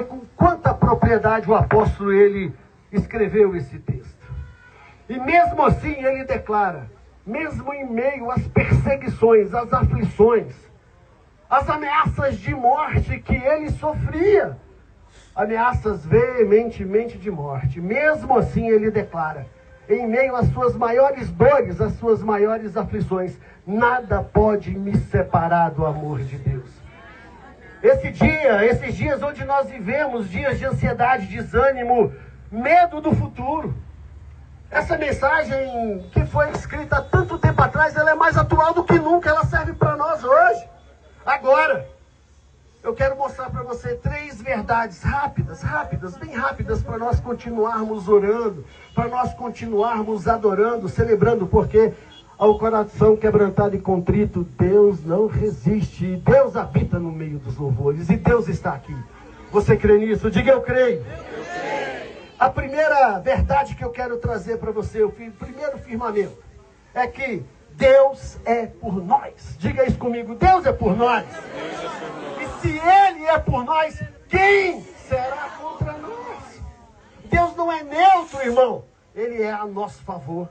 com quanta propriedade o apóstolo ele escreveu esse texto. E mesmo assim ele declara, mesmo em meio às perseguições, às aflições, as ameaças de morte que ele sofria, ameaças veementemente de morte, mesmo assim ele declara, em meio às suas maiores dores, às suas maiores aflições, nada pode me separar do amor de Deus. Esses dias onde nós vivemos, dias de ansiedade, desânimo, medo do futuro, essa mensagem que foi escrita há tanto tempo atrás, ela é mais atual do que nunca, ela serve para nós hoje. Agora, eu quero mostrar para você 3 verdades rápidas, bem rápidas, para nós continuarmos orando, para nós continuarmos adorando, celebrando, porque ao coração quebrantado e contrito, Deus não resiste. Deus habita no meio dos louvores e Deus está aqui. Você crê nisso? Diga eu creio. A primeira verdade que eu quero trazer para você, o primeiro firmamento, é que Deus é por nós. Diga isso comigo, Deus é por nós. E se Ele é por nós, quem será contra nós? Deus não é neutro, irmão. Ele é a nosso favor.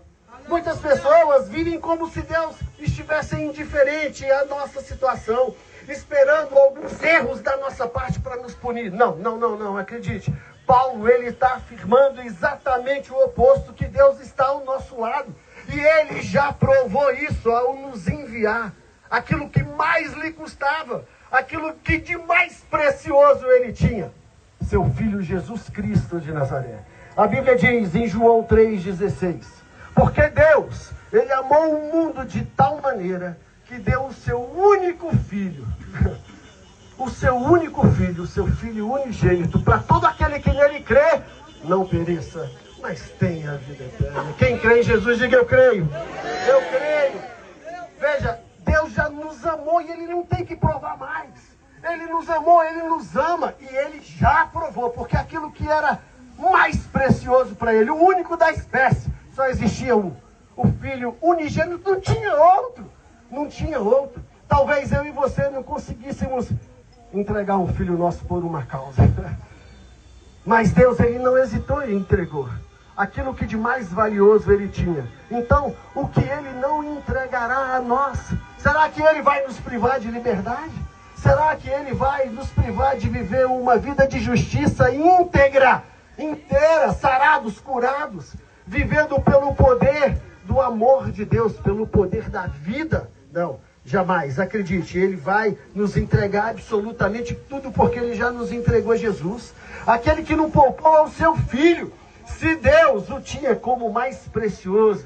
Muitas pessoas vivem como se Deus estivesse indiferente à nossa situação, esperando alguns erros da nossa parte para nos punir. Não, acredite. Paulo, ele está afirmando exatamente o oposto, que Deus está ao nosso lado. E ele já provou isso ao nos enviar aquilo que mais lhe custava, aquilo que de mais precioso ele tinha, seu Filho Jesus Cristo de Nazaré. A Bíblia diz em João 3,16, porque Deus, Ele amou o mundo de tal maneira que deu o seu único Filho, o seu Filho unigênito, para todo aquele que nele crê, não pereça, mas tenha a vida eterna. Quem crê em Jesus, diga eu creio. Eu creio. Veja, Deus já nos amou e Ele não tem que provar mais. Ele nos amou, Ele nos ama e Ele já provou, porque aquilo que era mais precioso para Ele, o único da espécie, só existia um. O Filho unigênito, não tinha outro. Talvez eu e você não conseguíssemos entregar um filho nosso por uma causa. Mas Deus, Ele não hesitou e entregou aquilo que de mais valioso Ele tinha. Então, o que Ele não entregará a nós? Será que Ele vai nos privar de liberdade? Será que Ele vai nos privar de viver uma vida de justiça inteira, sarados, curados, vivendo pelo poder do amor de Deus, pelo poder da vida? Não, jamais, acredite, Ele vai nos entregar absolutamente tudo, porque Ele já nos entregou Jesus, aquele que não poupou ao seu Filho. Se Deus o tinha como mais precioso,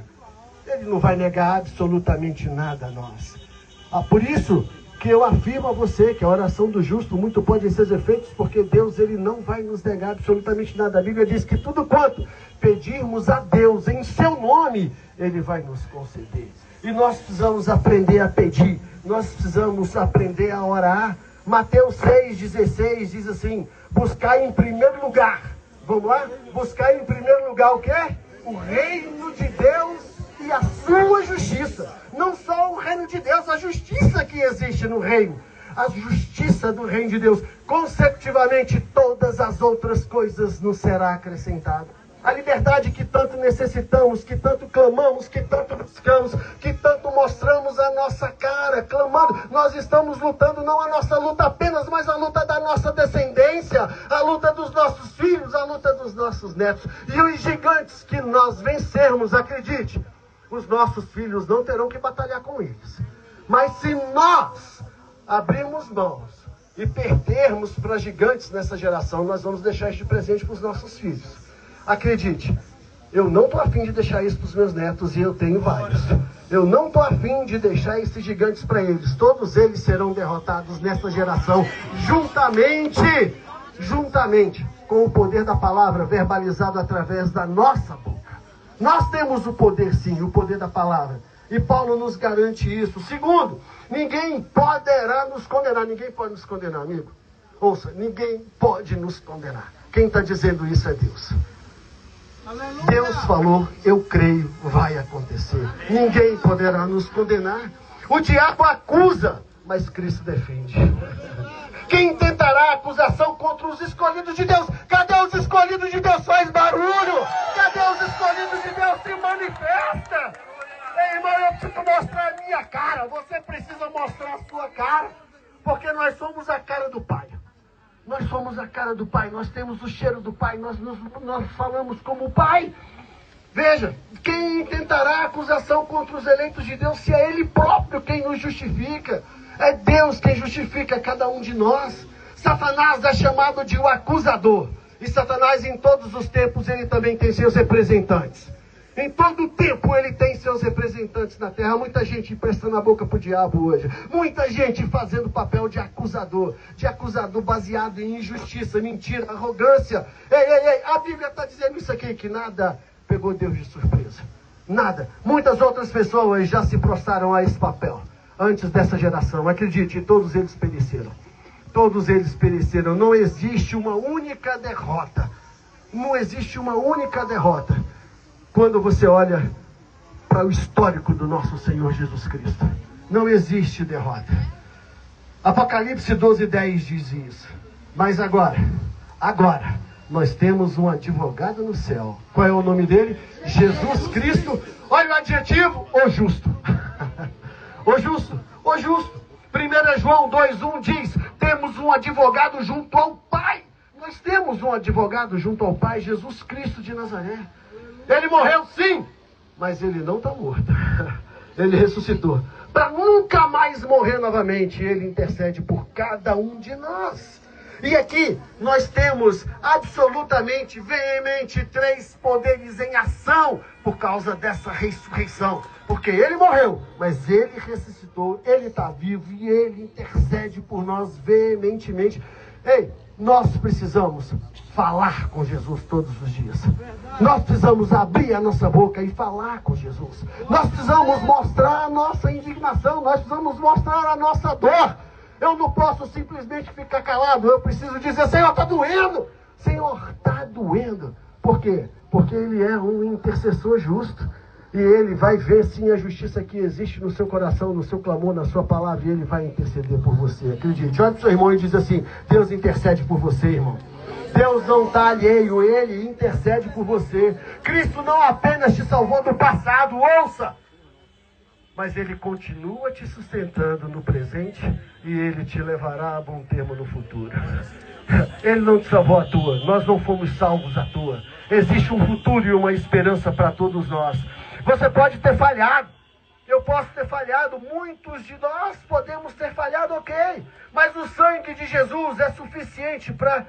Ele não vai negar absolutamente nada a nós. Por isso que eu afirmo a você que a oração do justo muito pode ser seus efeitos, porque Deus, Ele não vai nos negar absolutamente nada. A Bíblia diz que tudo quanto pedirmos a Deus em seu nome, Ele vai nos conceder. E nós precisamos aprender a pedir, nós precisamos aprender a orar. Mateus 6,16 diz assim, buscar em primeiro lugar, vamos lá? Buscar em primeiro lugar o quê? O reino de Deus e a sua justiça. Não só o reino de Deus, a justiça que existe no reino. A justiça do reino de Deus. Consecutivamente, todas as outras coisas nos será acrescentada. A liberdade que tanto necessitamos, que tanto clamamos, que tanto buscamos, que tanto mostramos a nossa cara, clamando. Nós estamos lutando, não a nossa luta apenas, mas a luta da nossa descendência, a luta dos nossos filhos, a luta dos nossos netos. E os gigantes que nós vencermos, acredite, os nossos filhos não terão que batalhar com eles. Mas se nós abrirmos mãos e perdermos para gigantes nessa geração, nós vamos deixar este presente para os nossos filhos. Acredite, eu não estou afim de deixar isso para os meus netos, e eu tenho vários. Eu não estou afim de deixar esses gigantes para eles. Todos eles serão derrotados nessa geração, juntamente com o poder da palavra verbalizado através da nossa boca. Nós temos o poder, sim, o poder da palavra. E Paulo nos garante isso. Segundo, ninguém poderá nos condenar. Ninguém pode nos condenar, amigo. Ouça, ninguém pode nos condenar. Quem está dizendo isso é Deus. Aleluia. Deus falou, eu creio, vai acontecer. Ninguém poderá nos condenar. O diabo acusa, mas Cristo defende. Quem tentará tentará acusação contra os escolhidos de Deus? Cadê os escolhidos de Deus? Faz barulho! Cadê os escolhidos de Deus? Se manifesta! Ei, irmão, eu preciso mostrar a minha cara. Você precisa mostrar a sua cara. Porque nós somos a cara do Pai. Nós somos a cara do Pai. Nós temos o cheiro do Pai. Nós falamos como o Pai. Veja, quem tentará acusação contra os eleitos de Deus se é Ele próprio quem nos justifica? É Deus quem justifica cada um de nós. Satanás é chamado de o acusador. E Satanás em todos os tempos ele também tem seus representantes. Em todo o tempo ele tem seus representantes na terra. Muita gente emprestando a boca para o diabo hoje. Muita gente fazendo papel de acusador baseado em injustiça, mentira, arrogância. Ei, a Bíblia está dizendo isso aqui, que nada pegou Deus de surpresa. Nada. Muitas outras pessoas já se prostraram a esse papel antes dessa geração. Acredite, todos eles pereceram. Todos eles pereceram. Não existe uma única derrota. Não existe uma única derrota quando você olha para o histórico do nosso Senhor Jesus Cristo. Não existe derrota. Apocalipse 12:10 diz isso. Mas agora, nós temos um advogado no céu. Qual é o nome dele? Jesus Cristo. Olha o adjetivo, o justo. O justo, o justo. 1 João 2:1 diz, temos um advogado junto ao Pai. Nós temos um advogado junto ao Pai, Jesus Cristo de Nazaré. Ele morreu sim, mas ele não está morto. Ele ressuscitou. Para nunca mais morrer novamente, ele intercede por cada um de nós. E aqui nós temos absolutamente, veemente, 3 poderes em ação por causa dessa ressurreição. Porque ele morreu, mas ele ressuscitou, ele está vivo e ele intercede por nós veementemente. Ei, nós precisamos falar com Jesus todos os dias. Nós precisamos abrir a nossa boca e falar com Jesus. Nós precisamos mostrar a nossa indignação, nós precisamos mostrar a nossa dor. Eu não posso simplesmente ficar calado. Eu preciso dizer, Senhor, está doendo. Senhor, está doendo. Por quê? Porque Ele é um intercessor justo. E Ele vai ver sim a justiça que existe no seu coração, no seu clamor, na sua palavra. E Ele vai interceder por você. Acredite. Olha para o seu irmão e diz assim, Deus intercede por você, irmão. Deus não está alheio. Ele intercede por você. Cristo não apenas te salvou do passado. Ouça! Mas Ele continua te sustentando no presente e Ele te levará a bom termo no futuro. Ele não te salvou à toa, nós não fomos salvos à toa. Existe um futuro e uma esperança para todos nós. Você pode ter falhado, eu posso ter falhado, muitos de nós podemos ter falhado, ok. Mas o sangue de Jesus é suficiente para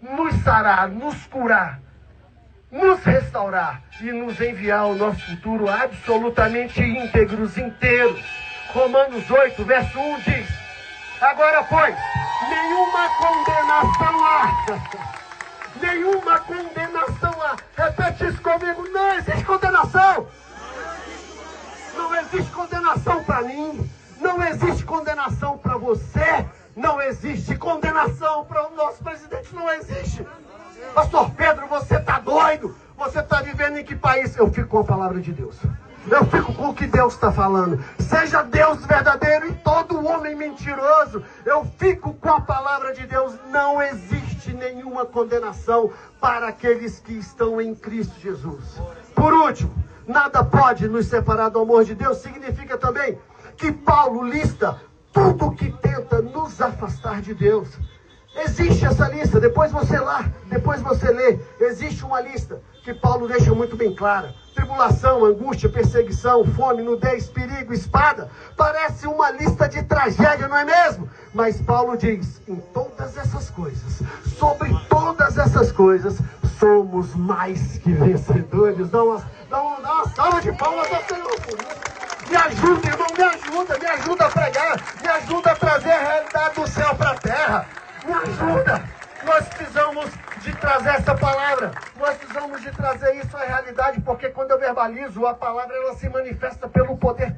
nos sarar, nos curar, nos restaurar e nos enviar ao nosso futuro absolutamente íntegros, inteiros. Romanos 8, verso 1 diz, agora pois, nenhuma condenação há. Nenhuma condenação há. Repete isso comigo, não existe condenação. Não existe condenação para mim. Não existe condenação para você. Não existe condenação para o nosso presidente. Não existe. Pastor Pedro, você está doido? Você está vivendo em que país? Eu fico com a palavra de Deus. Eu fico com o que Deus está falando. Seja Deus verdadeiro e todo homem mentiroso. Eu fico com a palavra de Deus. Não existe nenhuma condenação para aqueles que estão em Cristo Jesus. Por último, nada pode nos separar do amor de Deus. Significa também que Paulo lista tudo que tenta nos afastar de Deus. Existe essa lista, depois você lê, existe uma lista que Paulo deixa muito bem clara. Tribulação, angústia, perseguição, fome, nudez, perigo, espada. Parece uma lista de tragédia, não é mesmo? Mas Paulo diz, em todas essas coisas, sobre todas essas coisas, somos mais que vencedores. Dá uma salva de palmas ao Senhor. Me ajuda, irmão, me ajuda a pregar, me ajuda a trazer a realidade do céu para a terra. Me ajuda! Nós precisamos de trazer essa palavra. Nós precisamos de trazer isso à realidade, porque quando eu verbalizo a palavra, ela se manifesta pelo poder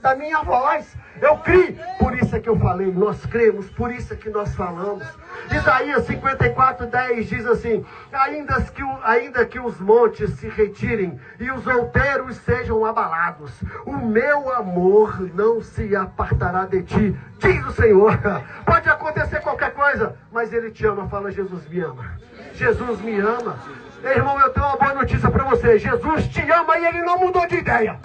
da minha voz. Eu criei, por isso é que eu falei, nós cremos, por isso é que nós falamos. Isaías 54:10 diz assim: ainda que os montes se retirem e os outeiros sejam abalados, o meu amor não se apartará de ti, diz o Senhor. Pode acontecer qualquer coisa, mas Ele te ama. Fala: Jesus me ama. Jesus me ama. Ei, irmão, eu tenho uma boa notícia para você. Jesus te ama e Ele não mudou de ideia.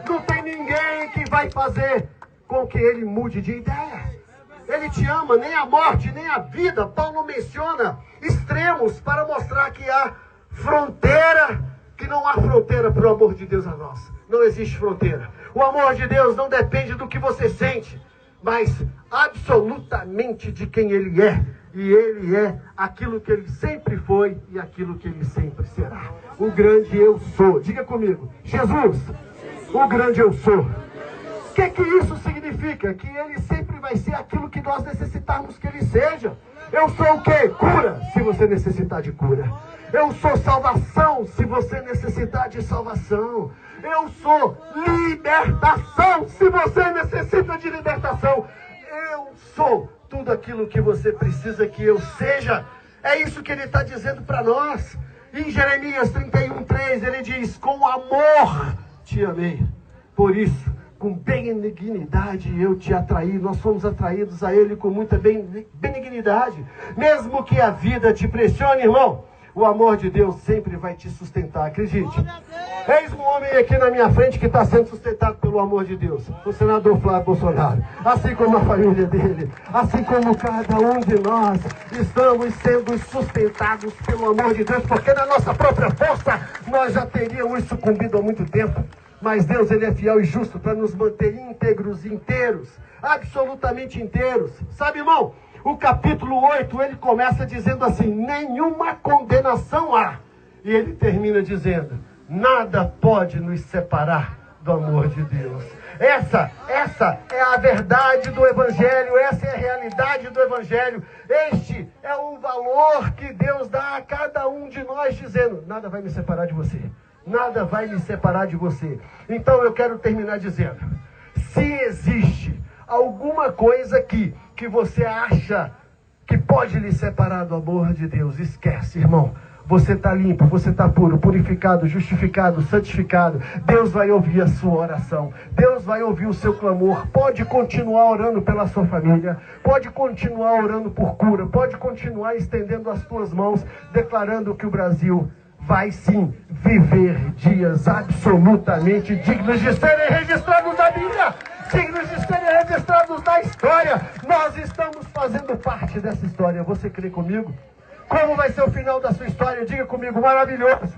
Não tem ninguém que vai fazer com que Ele mude de ideia. Ele te ama, nem a morte, nem a vida. Paulo menciona extremos para mostrar que há fronteira, que não há fronteira para o amor de Deus a nós. Não existe fronteira. O amor de Deus não depende do que você sente, mas absolutamente de quem Ele é. E Ele é aquilo que Ele sempre foi e aquilo que Ele sempre será. O grande eu sou. Diga comigo: Jesus, o grande eu sou. O que isso significa? Que Ele sempre vai ser aquilo que nós necessitarmos que Ele seja. Eu sou o quê? Cura, se você necessitar de cura. Eu sou salvação, se você necessitar de salvação. Eu sou libertação, se você necessita de libertação. Eu sou tudo aquilo que você precisa que eu seja. É isso que Ele está dizendo para nós. Em Jeremias 31:3 Ele diz: com amor te amei, por isso com benignidade eu te atraí. Nós somos atraídos a Ele com muita benignidade. Mesmo que a vida te pressione, irmão, o amor de Deus sempre vai te sustentar, acredite. Eis um homem aqui na minha frente que está sendo sustentado pelo amor de Deus. O senador Flávio Bolsonaro. Assim como a família dele. Assim como cada um de nós estamos sendo sustentados pelo amor de Deus. Porque na nossa própria força nós já teríamos sucumbido há muito tempo. Mas Deus, Ele é fiel e justo para nos manter íntegros, inteiros. Absolutamente inteiros. Sabe, irmão? O capítulo 8, ele começa dizendo assim: nenhuma condenação há. E ele termina dizendo: nada pode nos separar do amor de Deus. Essa é a verdade do Evangelho, essa é a realidade do Evangelho. Este é o valor que Deus dá a cada um de nós, dizendo: nada vai me separar de você. Nada vai me separar de você. Então eu quero terminar dizendo: se existe alguma coisa aqui que você acha que pode lhe separar do amor de Deus, esquece, irmão. Você está limpo, você está puro, purificado, justificado, santificado. Deus vai ouvir a sua oração. Deus vai ouvir o seu clamor. Pode continuar orando pela sua família. Pode continuar orando por cura. Pode continuar estendendo as tuas mãos, declarando que o Brasil vai sim viver dias absolutamente dignos de serem registrados na Bíblia, dignos de serem registrados na história. Nós estamos fazendo parte dessa história. Você crê comigo? Como vai ser o final da sua história? Diga comigo: maravilhoso.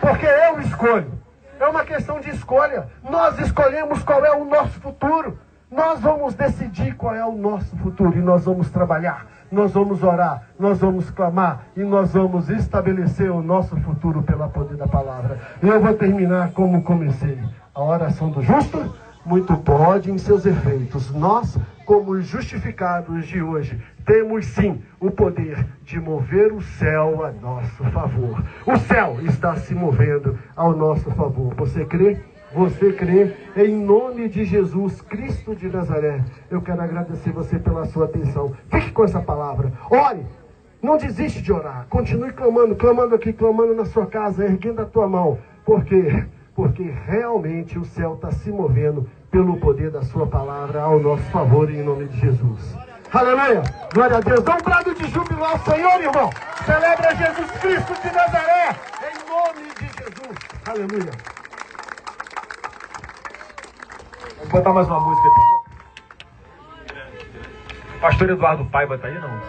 Porque eu escolho. É uma questão de escolha. Nós escolhemos qual é o nosso futuro. Nós vamos decidir qual é o nosso futuro. E nós vamos trabalhar. Nós vamos orar, nós vamos clamar e nós vamos estabelecer o nosso futuro pelo poder da palavra. E eu vou terminar como comecei. A oração do justo muito pode em seus efeitos. Nós, como justificados de hoje, temos sim o poder de mover o céu a nosso favor. O céu está se movendo ao nosso favor. Você crê? Você crê? Em nome de Jesus Cristo de Nazaré, eu quero agradecer você pela sua atenção. Fique com essa palavra. Ore. Não desiste de orar. Continue clamando, clamando aqui, clamando na sua casa, erguendo a tua mão. Por quê? Porque realmente o céu está se movendo pelo poder da sua palavra ao nosso favor, em nome de Jesus. Aleluia! Glória a Deus! Dá um brado de júbilo ao Senhor, irmão! Celebra Jesus Cristo de Nazaré, em nome de Jesus! Aleluia! Vamos botar mais uma música aqui. Pastor Eduardo Paiva tá aí, não?